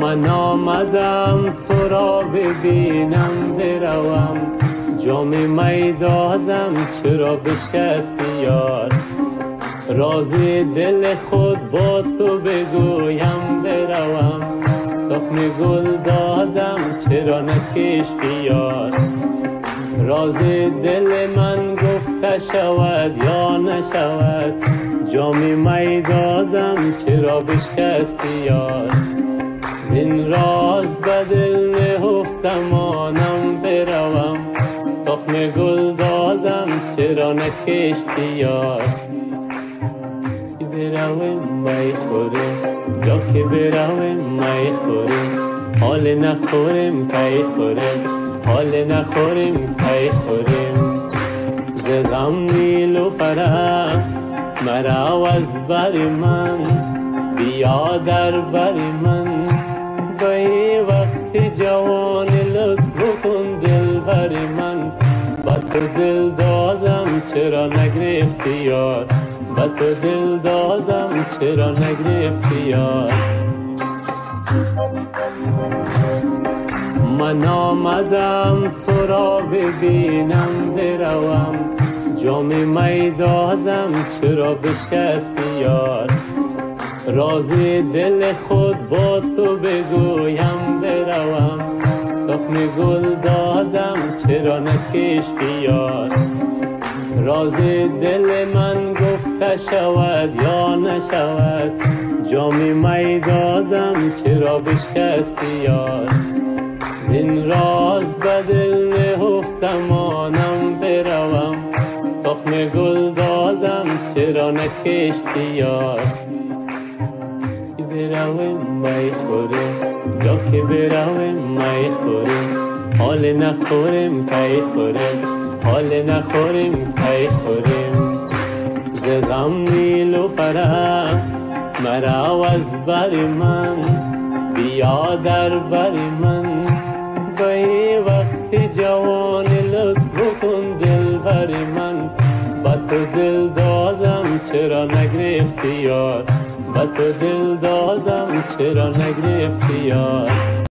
من آمدم تو را ببینم بروم، جام می دادم چرا بشکستی یار. راز دل خود با تو بگویم بروم، تخم گل دادم چرا نکشتی یار. راز دل من گفته شود یا نشود، جام می دادم چرا بشکستی یار. زین راز به دل نهفتم آنم بروم، تخم گل دادم چرا نکشتی یار. برویم می خوریم یا که برویم می خوریم، حال نخوریم پی خوریم، حال نخوریم پی خوریم. ز غم نیلوفرم مرا از بر من، بیا در بر من به وقت جوان لطف بکن دل بر من. با تو دل دادم چرا نگرفتی یار، با تو دل دادم چرا نگرفتی یار. من آمدم تو را ببینم بروم، جام می دادم چرا بشکستی یار. راز دل خود با تو بگویم بروم، تخم گل دادم چرا نکشتی یار. راز دل من گفته شود یا نشود، جام می دادم چرا بشکستی یار. زین راز به دل نهفتم آنم بروم، تخم گل دادم چرا نکشتی یار. برویم می خوریم یا که برویم می خوریم، حال نخوریم پی خوریم، حال نخوریم پی خوریم. ز غم نیلوفرم مرا از بر من، بیا در بر من به وقت جوان لطف بکن دل بر من. با تو دل دادم چرا نگرفتی یار، با تو دل دادم چرا نگرفتی یار.